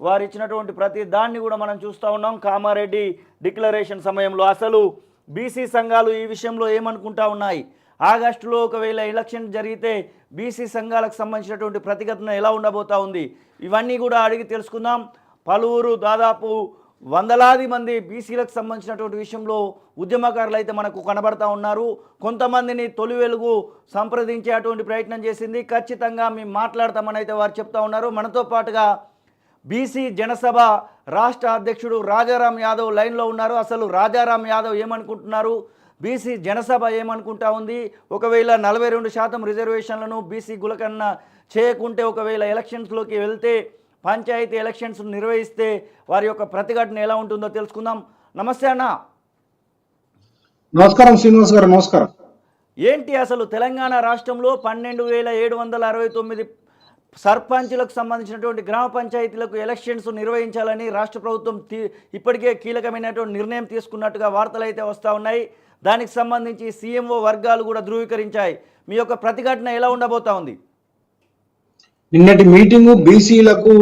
వారు ఇచ్చినటువంటి ప్రతి దాన్ని కూడా మనం చూస్తూ ఉన్నాం. కామారెడ్డి డిక్లరేషన్ సమయంలో అసలు బీసీ సంఘాలు ఈ విషయంలో ఏమనుకుంటా ఉన్నాయి, ఆగస్టులో ఒకవేళ ఎలక్షన్ జరిగితే బీసీ సంఘాలకు సంబంధించినటువంటి ప్రతిఘటన ఎలా ఉండబోతా ఉంది, ఇవన్నీ కూడా అడిగి తెలుసుకుందాం. పలువురు దాదాపు వందలాది మంది బీసీలకు సంబంధించినటువంటి విషయంలో ఉద్యమకారులు అయితే మనకు కనబడతా ఉన్నారు. కొంతమందిని తొలి వెలుగు సంప్రదించేటువంటి ప్రయత్నం చేసింది. ఖచ్చితంగా మేము మాట్లాడతామని అయితే వారు చెప్తా ఉన్నారు. మనతో పాటుగా బీసీ జనసభ రాష్ట్ర అధ్యక్షుడు రాజారాం యాదవ్ లైన్లో ఉన్నారు. అసలు రాజారాం యాదవ్ ఏమనుకుంటున్నారు, బీసీ జనసభ ఏమనుకుంటా ఉంది, ఒకవేళ 42% రిజర్వేషన్లను బీసీ గులకన్న చేయకుంటే ఒకవేళ ఎలక్షన్స్లోకి వెళ్తే పంచాయతీ ఎలక్షన్స్ నిర్వహిస్తే వారి యొక్క ప్రతిఘటన ఎలా ఉంటుందో తెలుసుకుందాం. నమస్తే అన్న. నమస్కారం శ్రీనివాస్ గారు. నమస్కారం. ఏంటి అసలు తెలంగాణ రాష్ట్రంలో 12,769 సర్పంచులకు సంబంధించినటువంటి గ్రామ పంచాయతీలకు ఎలక్షన్స్ నిర్వహించాలని రాష్ట్ర ప్రభుత్వం ఇప్పటికే కీలకమైనటువంటి నిర్ణయం తీసుకున్నట్టుగా వార్తలు అయితే వస్తూ ఉన్నాయి. దానికి సంబంధించి సీఎంఓ వర్గాలు కూడా ధృవీకరించాయి. మీ యొక్క ప్రతిఘటన ఎలా ఉండబోతా ఉంది? నిన్నటి మీటింగు బీసీలకు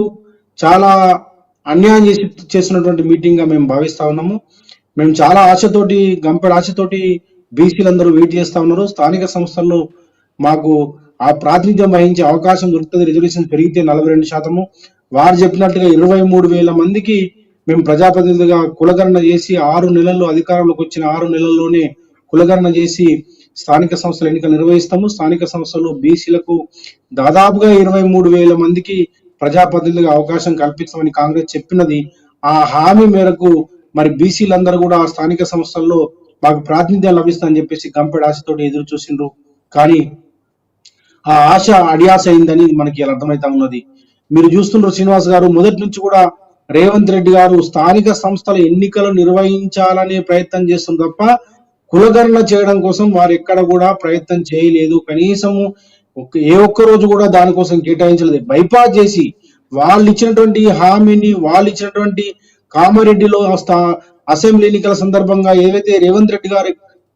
చాలా అన్యాయం చేసినటువంటి మీటింగ్ గా మేము భావిస్తా ఉన్నాము. మేము చాలా ఆశతోటి గంపెడు ఆశతోటి బీసీలందరూ వెయిట్ చేస్తా ఉన్నారు. స్థానిక సంస్థల్లో మాకు ఆ ప్రాతినిధ్యం వహించే అవకాశం దొరుకుతుంది. రిజర్వేషన్ పెరిగితే 42%. వారు చెప్పినట్టుగా 23,000 మందికి మేము ప్రజాప్రతినిధులుగా కులగణన చేసి 6 నెలల్లో అధికారంలోకి వచ్చిన 6 నెలల్లోనే కులగణన చేసి స్థానిక సంస్థల ఎన్నికలు నిర్వహిస్తాము. స్థానిక సంస్థలు బీసీలకు దాదాపుగా 23,000 మందికి ప్రజాప్రతినిధులుగా అవకాశం కల్పిస్తామని కాంగ్రెస్ చెప్పినది. ఆ హామీ మేరకు మరి బీసీలందరూ కూడా స్థానిక సంస్థల్లో మాకు ప్రాతినిధ్యం లభిస్తుందని చెప్పేసి గంపెడు ఆశతోటి ఎదురు చూసిండ్రు. కానీ ఆ ఆశ అడియాస అయిందని మనకి ఇలా అర్థమైతా ఉన్నది. మీరు చూస్తున్నారు శ్రీనివాస్ గారు, మొదటి నుంచి కూడా రేవంత్ రెడ్డి గారు స్థానిక సంస్థల ఎన్నికలు నిర్వహించాలనే ప్రయత్నం చేస్తుంది తప్ప కులగణన చేయడం కోసం వారు ఎక్కడ కూడా ప్రయత్నం చేయలేదు. కనీసము ఏ ఒక్క రోజు కూడా దానికోసం కేటాయించలేదు. బైపాస్ చేసి వాళ్ళు ఇచ్చినటువంటి హామీని, వాళ్ళు ఇచ్చినటువంటి కామారెడ్డిలో అసెంబ్లీ ఎన్నికల సందర్భంగా ఏవైతే రేవంత్ రెడ్డి గారు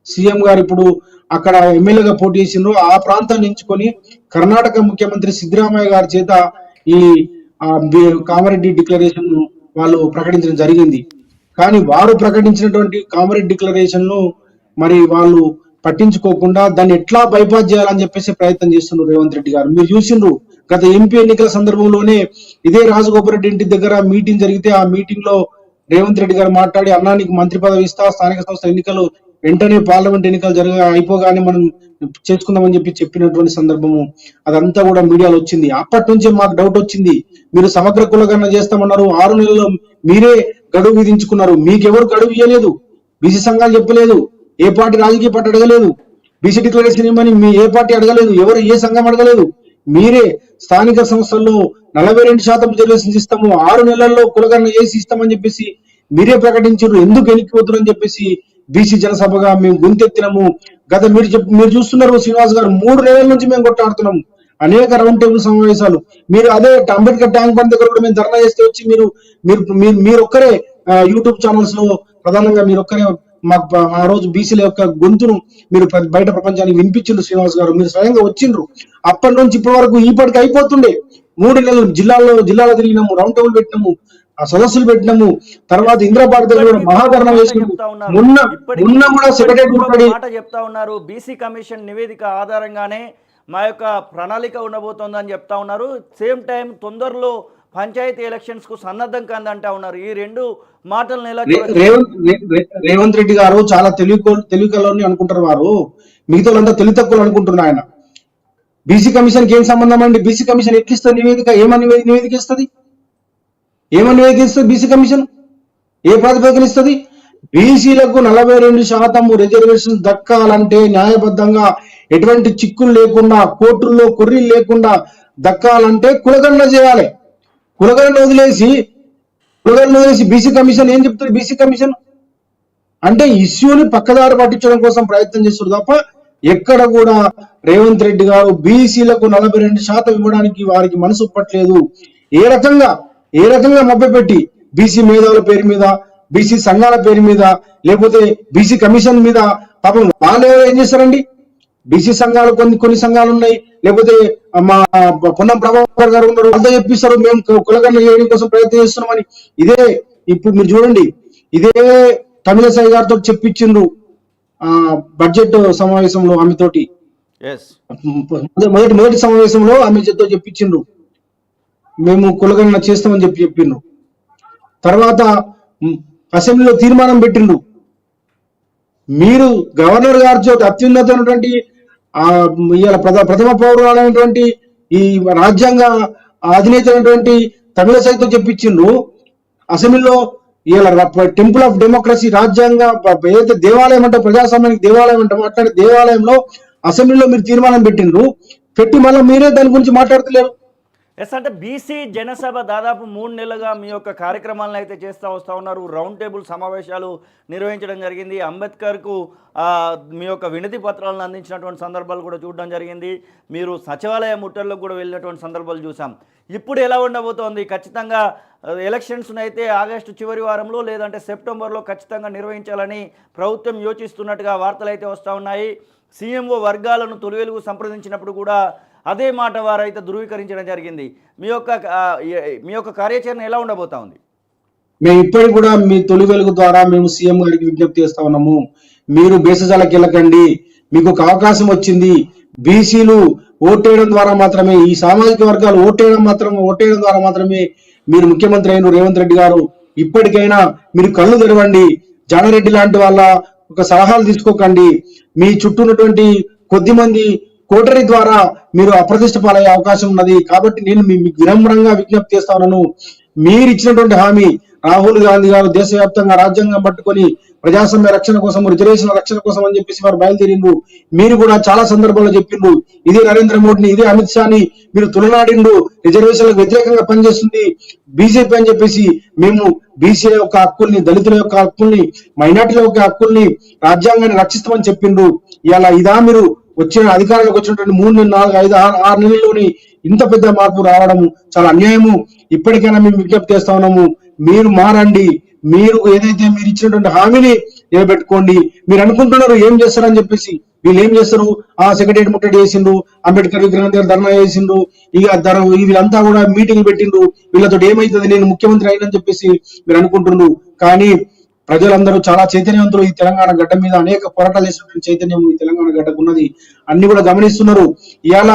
సీఎం గారు ఇప్పుడు అక్కడ ఎమ్మెల్యేగా పోటీ చేసిండ్రో ఆ ప్రాంతాన్ని ఎంచుకొని కర్ణాటక ముఖ్యమంత్రి సిద్ధరామయ్య గారి చేత ఈ కామారెడ్డి డిక్లరేషన్ వాళ్ళు ప్రకటించడం జరిగింది. కానీ వారు ప్రకటించినటువంటి కామారెడ్డి డిక్లరేషన్ ను మరి వాళ్ళు పట్టించుకోకుండా దాన్ని ఎట్లా బైపాస్ చేయాలని చెప్పేసి ప్రయత్నం చేస్తున్నారు రేవంత్ రెడ్డి గారు. మీరు చూసిండ్రు గత ఎంపీ ఎన్నికల సందర్భంలోనే ఇదే రాజగోపాల్ రెడ్డి ఇంటి దగ్గర మీటింగ్ జరిగితే ఆ మీటింగ్ లో రేవంత్ రెడ్డి గారు మాట్లాడి అన్నానికి మంత్రి పదవి ఇస్తా, స్థానిక సంస్థ ఎన్నికలు వెంటనే పార్లమెంట్ ఎన్నికలు అయిపోగానే మనం చేసుకుందామని చెప్పినటువంటి సందర్భము అదంతా కూడా మీడియాలో వచ్చింది. అప్పటి నుంచే మాకు డౌట్ వచ్చింది. మీరు సమగ్ర కులగణన చేస్తామన్నారు, 6 నెలల్లో మీరే గడువు విధించుకున్నారు. మీకెవరు గడువు ఇవ్వలేదు, బీసీ సంఘాలు చెప్పలేదు, ఏ పార్టీ రాజకీయ పార్టీ అడగలేదు, బీసీ డిక్లరేషన్ ఇవ్వమని మీ ఏ పార్టీ అడగలేదు, ఎవరు ఏ సంఘం అడగలేదు. మీరే స్థానిక సంస్థల్లో 42% రిజర్వేషన్స్ ఇస్తాము, 6 నెలల్లో కులగణన చేసి ఇస్తామని చెప్పేసి మీరే ప్రకటించారు. ఎందుకు వెనక్కిపోతున్నారని చెప్పేసి బీసీ జనసభగా మేము గొంతెత్తినాము. గత మీరు చూస్తున్నారు శ్రీనివాస్ గారు, 3 నెలల నుంచి మేము కొట్టాడుతున్నాము. అనేక రౌండ్ టేబుల్ సమావేశాలు. మీరు అదే అంబేద్కర్ ట్యాంక్ బండ్ దగ్గర కూడా మేము ధర్నా చేస్తే వచ్చి మీరొక్కరే యూట్యూబ్ ఛానల్స్ లో ప్రధానంగా మీరొక్కరే మాకు ఆ రోజు బీసీల యొక్క గొంతును మీరు బయట ప్రపంచానికి వినిపించిండ్రు శ్రీనివాస్ గారు. మీరు స్వయంగా వచ్చిండ్రు. అప్పటి నుంచి ఇప్పటి వరకు ఈపాటికి అయిపోతుండే. 3 నెలలు జిల్లాలో తిరిగినాము, రౌండ్ టేబుల్ పెట్టినాము, ఆ సదస్సులు పెట్టినాము. తర్వాత ఇంద్రాబాద్ దగ్గర మహాధరణ వేసుకుంటాం. మొన్న కూడా సెక్రటరీ మాట చెప్తా ఉన్నారు, బీసీ కమిషన్ నివేదిక ఆధారంగానే మా యొక్క ప్రణాళిక ఉండబోతోందని చెప్తా ఉన్నారు. సేమ్ టైం తొందరలో పంచాయతీ ఎలక్షన్స్ కు సన్నద్ధం కందంటా ఉన్నారు. ఈ 2 మాటలను ఎలా రేవంత్ రెడ్డి గారు చాలా తెలివికల్లోని అనుకుంటారు. వారు మిగతా వాళ్ళంతా తెలివి తక్కువ అనుకుంటున్నారు. ఆయన బీసీ కమిషన్ కి ఏం సంబంధం అండి? బీసీ కమిషన్ ఎట్లిస్తుంది నివేదిక? ఏమని నివేదిక ఇస్తుంది? బీసీ కమిషన్ ఏ ప్రాతిపదికన ఇస్తుంది? బీసీలకు 42% రిజర్వేషన్ దక్కాలంటే న్యాయబద్ధంగా ఎటువంటి చిక్కులు లేకుండా, కోర్టుల్లో కొర్రీలు లేకుండా దక్కాలంటే కులగణన చేయాలి. కులగణన వదిలేసి బీసీ కమిషన్ ఏం చెప్తుంది? బీసీ కమిషన్ అంటే ఇష్యూని పక్కదారి పట్టించడం కోసం ప్రయత్నం చేస్తారు తప్ప ఎక్కడ కూడా రేవంత్ రెడ్డి గారు బీసీలకు 42% ఇవ్వడానికి వారికి మనసు ఒప్పట్లేదు. ఏ రకంగా మభ్యపెట్టి బీసీ మేధావుల పేరు మీద, బీసీ సంఘాల పేరు మీద, లేకపోతే బీసీ కమిషన్ మీద పాపం వాళ్ళు ఏం చేస్తారండి? బీసీ సంఘాలు కొన్ని సంఘాలు ఉన్నాయి, లేకపోతే మా పొన్నం ప్రభాకర్ గారు ఉన్నారు, అంతా చెప్పిస్తారు మేము కులగణన చేయడం కోసం ప్రయత్నం చేస్తున్నామని. ఇదే ఇప్పుడు మీరు చూడండి, ఇదే తమిళసాయి గారితో చెప్పించిండ్రు బడ్జెట్ సమావేశంలో ఆమెతోటి, మొదటి సమావేశంలో ఆమె చేతో చెప్పించిండ్రు మేము కులగణన చేస్తామని చెప్పిండ్రు. తర్వాత అసెంబ్లీలో తీర్మానం పెట్టిండ్రు. మీరు గవర్నర్ గారితో అత్యున్నతమైనటువంటి ఇవాళ ప్రథమ పౌరులు అనేటువంటి ఈ రాజ్యాంగ అధినేత అయినటువంటి తమిళసాయితో చెప్పించిండ్రు. అసెంబ్లీలో ఇవాళ టెంపుల్ ఆఫ్ డెమోక్రసీ రాజ్యాంగ ఏదైతే దేవాలయం అంటే ప్రజాస్వామ్యానికి దేవాలయం అంటామో అట్లాంటి దేవాలయంలో అసెంబ్లీలో మీరు తీర్మానం పెట్టి మళ్ళీ మీరే దాని గురించి మాట్లాడతలేరు. ఎస్, అంటే బీసీ జనసభ దాదాపు 3 నెలలుగా మీ యొక్క కార్యక్రమాలను అయితే చేస్తూ వస్తూ ఉన్నారు. రౌండ్ టేబుల్ సమావేశాలు నిర్వహించడం జరిగింది. అంబేద్కర్కు మీ యొక్క వినతి పత్రాలను అందించినటువంటి సందర్భాలు కూడా చూడడం జరిగింది. మీరు సచివాలయ ముట్టడిలోకి కూడా వెళ్ళినటువంటి సందర్భాలు చూసాం. ఇప్పుడు ఎలా ఉండబోతోంది? ఖచ్చితంగా ఎలక్షన్స్ను అయితే ఆగస్టు చివరి వారంలో లేదంటే సెప్టెంబర్లో ఖచ్చితంగా నిర్వహించాలని ప్రభుత్వం యోచిస్తున్నట్టుగా వార్తలు అయితే వస్తూ ఉన్నాయి. సీఎంఓ వర్గాలను తొలివెలుగు సంప్రదించినప్పుడు కూడా అదే మాట వారైతే ధృవీకరించడం జరిగింది. మీ యొక్క కార్యాచరణ ఎలా ఉండబోతా ఉంది? మేము ఇప్పటికి కూడా మీ తొలి వెలుగు ద్వారా మేము సీఎం గారికి విజ్ఞప్తి చేస్తా ఉన్నాము, మీరు బేసజాలకు వెళ్ళకండి, మీకు ఒక అవకాశం వచ్చింది. బీసీలు ఓటేయడం ద్వారా మాత్రమే, ఈ సామాజిక వర్గాలు ఓటేయడం ద్వారా మాత్రమే మీరు ముఖ్యమంత్రి అయిన రేవంత్ రెడ్డి గారు. ఇప్పటికైనా మీరు కళ్ళు తెరవండి. జానారెడ్డి లాంటి వాళ్ళ ఒక సలహాలు తీసుకోకండి. మీ చుట్టూ ఉన్నటువంటి కొద్ది మంది కోటరీ ద్వారా మీరు అప్రతిష్ట పాలయ్యే అవకాశం ఉన్నది. కాబట్టి నేను మీకు వినమ్రంగా విజ్ఞప్తి చేస్తా ఉన్నాను, మీరు ఇచ్చినటువంటి హామీ, రాహుల్ గాంధీ గారు దేశవ్యాప్తంగా రాజ్యాంగం పట్టుకొని ప్రజాస్వామ్య రక్షణ కోసం, రిజర్వేషన్ రక్షణ కోసం అని చెప్పేసి వారు బయలుదేరిండ్రు. మీరు కూడా చాలా సందర్భాల్లో చెప్పిండ్రు, ఇదే నరేంద్ర మోడీని, ఇదే అమిత్ షాని మీరు తులనాడిండ్రు. రిజర్వేషన్లకు వ్యతిరేకంగా పనిచేస్తుంది బీజేపీ అని చెప్పేసి. మేము బీసీల యొక్క హక్కుల్ని, దళితుల యొక్క హక్కుల్ని, మైనార్టీల యొక్క హక్కుల్ని, రాజ్యాంగాన్ని రక్షిస్తామని చెప్పిండ్రు. ఇలా ఇదా మీరు వచ్చిన అధికారంలోకి వచ్చినటువంటి 3, 4, 5, 6 నెలల్లోని ఇంత పెద్ద మార్పు రావడం చాలా అన్యాయము. ఇప్పటికైనా మేము విజ్ఞప్తి చేస్తా ఉన్నాము, మీరు మారండి. మీరు ఏదైతే మీరు ఇచ్చినటువంటి హామీని నిలబెట్టుకోండి. మీరు అనుకుంటున్నారు ఏం చేస్తారని చెప్పేసి, వీళ్ళు ఏం చేస్తారు? సెక్రటరియట్ ముట్టడి చేసిండ్రు, అంబేద్కర్ విగ్రహం దగ్గర ధర్నా చేసిండ్రు, వీళ్ళంతా కూడా మీటింగ్ పెట్టిండ్రు. వీళ్ళతో ఏమైతుంది, నేను ముఖ్యమంత్రి అయినని చెప్పేసి మీరు అనుకుంటున్నారు. కానీ ప్రజలందరూ చాలా చైతన్యవంతులు. ఈ తెలంగాణ గడ్డ మీద అనేక పోరాటాలు చేసినటువంటి చైతన్యం ఈ తెలంగాణ గడ్డకు ఉన్నది. అన్ని కూడా గమనిస్తున్నారు. ఇవాళ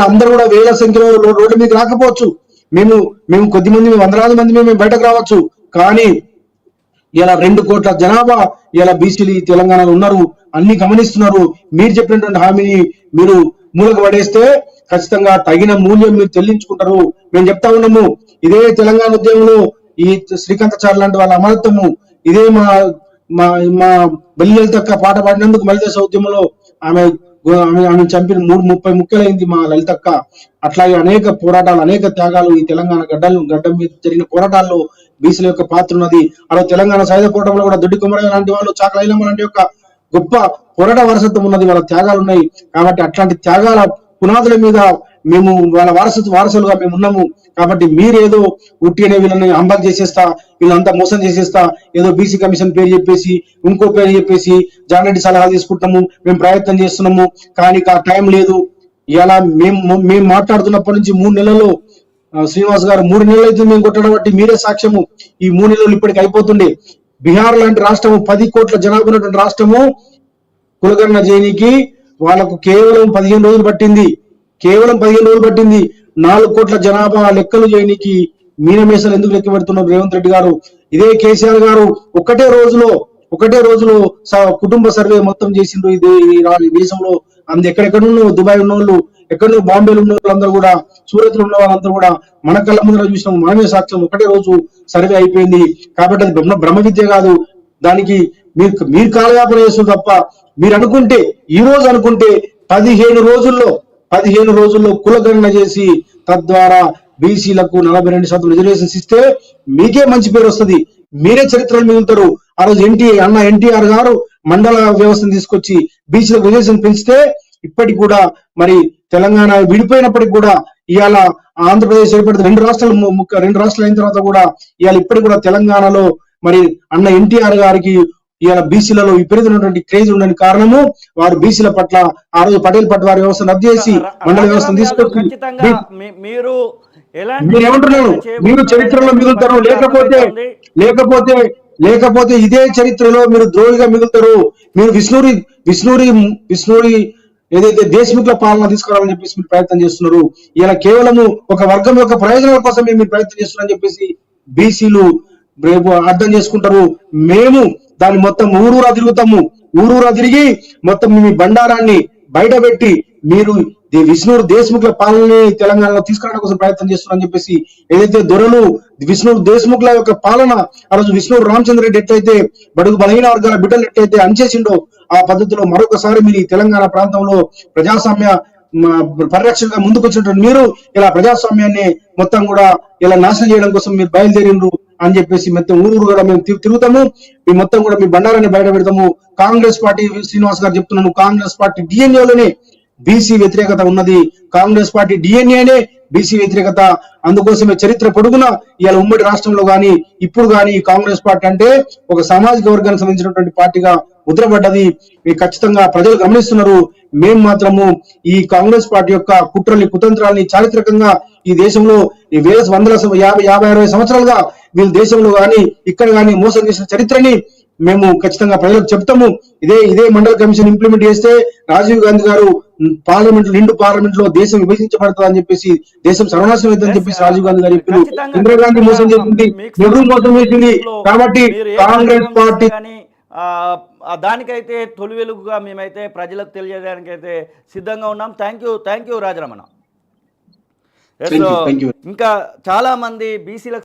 అందరూ కూడా వేల సంఖ్యలో రోడ్డు మీద రాకపోవచ్చు. మేము కొద్ది మంది, వందలాది మంది మేము బయటకు రావచ్చు. కానీ ఇలా 2 కోట్ల జనాభా ఇలా బీసీలు తెలంగాణలో ఉన్నారు, అన్ని గమనిస్తున్నారు. మీరు చెప్పినటువంటి హామీని మీరు మూలకు పడేస్తే ఖచ్చితంగా తగిన మూల్యం మీరు చెల్లించుకుంటారు. మేము చెప్తా ఉన్నాము, ఇదే తెలంగాణ ఉద్యమంలో ఈ శ్రీకాంతాచార్య లాంటి వాళ్ళ అమరత్వము, ఇదే మా బల్లి లలితక్క పాట పాడినందుకు మలిదశ ఉద్యమంలో ఆమె చంపిన 30 ముక్కలైంది మా లలితక్క. అట్లాగే అనేక పోరాటాలు, అనేక త్యాగాలు ఈ తెలంగాణ గడ్డ మీద జరిగిన పోరాటాల్లో బీసీల యొక్క పాత్ర ఉన్నది. అలా తెలంగాణ సాయుధ పోరాటంలో కూడా దొడ్డి కుమరయ్య లాంటి వాళ్ళు, చాకల ఐలమ్మ లాంటి యొక్క గొప్ప పోరాట వారసత్వం ఉన్నది, వాళ్ళ త్యాగాలు ఉన్నాయి. కాబట్టి అట్లాంటి త్యాగాల పునాదుల మీద మేము వాళ్ళ వారసులుగా మేము ఉన్నాము. కాబట్టి మీరేదో ఉట్టినే వీళ్ళని అంబక్ చేసేస్తా, వీళ్ళంతా మోసం చేసేస్తా, ఏదో బీసీ కమిషన్ పేరు చెప్పేసి, ఇంకో పేరు చెప్పేసి జానారెడ్డి సలహాలు తీసుకుంటాము, మేము ప్రయత్నం చేస్తున్నాము, కానీ ఆ టైం లేదు. ఇలా మేము మాట్లాడుతున్నప్పటి నుంచి 3 నెలల్లో శ్రీనివాస్ గారు 3 నెలలు అయితే మేము కొట్టడం బట్టి మీరే సాక్ష్యము. ఈ 3 నెలలు ఇప్పటికి అయిపోతుండే. బీహార్ లాంటి రాష్ట్రము, 10 కోట్ల జనాభా ఉన్నటువంటి రాష్ట్రము, కులగణన చేయనికి వాళ్ళకు కేవలం 15 రోజులు పట్టింది. 4 కోట్ల జనాభా లెక్కలు చేయడానికి మీనమేసలు ఎందుకు లెక్క పెడుతున్నారు రేవంత్ రెడ్డి గారు? ఇదే కేసీఆర్ గారు ఒకటే రోజులో కుటుంబ సర్వే మొత్తం చేసిండ్రు ఈ దేశంలో. ఎక్కడెక్కడ ఉన్న దుబాయ్ ఉన్న వాళ్ళు, ఎక్కడో బాంబేలో ఉన్న వాళ్ళందరూ కూడా, సూరత్ లో ఉన్న వాళ్ళందరూ కూడా మన కళ్ళ ముందర చూసినాం, మనమే సాక్ష్యం. ఒకటే రోజు సర్వే అయిపోయింది. కాబట్టి అది బ్రహ్మ విద్య కాదు. దానికి మీరు కాలయాపన చేస్తుంది తప్ప, మీరు అనుకుంటే, ఈ రోజు అనుకుంటే 15 రోజుల్లో కులగణన చేసి తద్వారా బీసీలకు 42% రిజర్వేషన్స్ ఇస్తే మీకే మంచి పేరు వస్తుంది, మీరే చరిత్రలు మిగులుతారు. ఆ రోజు ఎన్టీఆర్ గారు మండల వ్యవస్థను తీసుకొచ్చి బీసీలకు రిజర్వేషన్ పెంచితే ఇప్పటికి కూడా మరి తెలంగాణ విడిపోయినప్పటికి కూడా ఇవాళ ఆంధ్రప్రదేశ్ ఏర్పడితే 2 రాష్ట్రాలు అయిన తర్వాత కూడా ఇవాళ ఇప్పటికి కూడా తెలంగాణలో మరి ఎన్టీఆర్ గారికి ఇవాళ బీసీలలో విపరీతమైనటువంటి క్రేజ్ ఉండడానికి కారణము వారు బీసీల పట్ల ఆ రోజు పటేల్ పట్వారి వ్యవస్థ రద్దు చేసి మండల వ్యవస్థను తీసుకొచ్చి ఖచ్చితంగా మీరు మీరు ఏమంటున్నారు, మీరు చరిత్రలో మిగులుతారు, లేకపోతే ఇదే చరిత్రలో మీరు ద్రోహిగా మిగులుతారు. మీరు విష్ణూరి ఏదైతే దేశముఖుల పాలన తీసుకురావాలని చెప్పేసి మీరు ప్రయత్నం చేస్తున్నారు. ఇలా కేవలము ఒక వర్గం యొక్క ప్రయోజనాల కోసం మీరు ప్రయత్నం చేస్తున్నారని చెప్పేసి బీసీలు రేపు అర్థం చేసుకుంటారు. మేము దాన్ని మొత్తం ఊరూరా తిరుగుతాము. ఊరూరా తిరిగి మొత్తం మీ బండారాన్ని బయట పెట్టి మీరు విష్ణువు దేశముఖుల పాలనని తెలంగాణలో తీసుకురావడం కోసం ప్రయత్నం చేస్తున్నారని చెప్పేసి ఏదైతే దొరలు విష్ణువు దేశముఖుల యొక్క పాలన ఆ రోజు విష్ణువు రామచంద్ర రెడ్డి ఎట్లయితే బడుగు బలహీన వర్గాల బిడ్డలు ఎట్లయితే అణచేసిండో ఆ పద్ధతిలో మరొకసారి మీరు ఈ తెలంగాణ ప్రాంతంలో ప్రజాస్వామ్య పరిరక్షణగా ముందుకు వచ్చినటువంటి మీరు ఇలా ప్రజాస్వామ్యాన్ని మొత్తం కూడా ఇలా నాశనం చేయడం కోసం మీరు బయలుదేరిండ్రు అని చెప్పేసి మొత్తం ఊరు కూడా మేము తిరుగుతాము. మీ మొత్తం కూడా మీ బండారాన్ని బయట పెడతాము. కాంగ్రెస్ పార్టీ శ్రీనివాస్ గారు చెప్తున్నాను, కాంగ్రెస్ పార్టీ డిఎన్ఏలోనే బీసీ వ్యతిరేకత ఉన్నది. కాంగ్రెస్ పార్టీ డిఎన్ఏనే బీసీ వ్యతిరేకత. అందుకోసమే చరిత్ర పొడుగున ఇవాళ ఉమ్మడి రాష్ట్రంలో గాని ఇప్పుడు గాని కాంగ్రెస్ పార్టీ అంటే ఒక సామాజిక వర్గానికి సంబంధించినటువంటి పార్టీగా ముద్రపడ్డది. ఖచ్చితంగా ప్రజలు గమనిస్తున్నారు. మేము మాత్రము ఈ కాంగ్రెస్ పార్టీ యొక్క కుట్రల్ని కుతంత్రాలని చారిత్రకంగా ఈ దేశంలో ఈ వందల 50-60 సంవత్సరాలుగా వీళ్ళ దేశంలో గాని ఇక్కడ గాని మోసం చేసిన చరిత్రని మేము ఖచ్చితంగా ప్రజలకు చెప్తాము. ఇదే మండల కమిషన్ ఇంప్లిమెంట్ చేస్తే రాజీవ్ గాంధీ గారు నిండు పార్లమెంట్ లో దేశం విభజించబడుతుంది అని చెప్పేసి, దేశం సర్వనాశనం అవుతుందని చెప్పేసి రాజీవ్ గాంధీ గారు చెప్పారు. ఇందిరాగాంధీ మోసం చేసింది, నెహ్రూ మోసం చేసింది. కాబట్టి కాంగ్రెస్ పార్టీ దానికైతే తొలి వెలుగుగా మేమైతే ప్రజలకు తెలియజేయడానికైతే సిద్ధంగా ఉన్నాం. Thank you Rajaramana. ఇంకా చాలా మంది బీసీలకు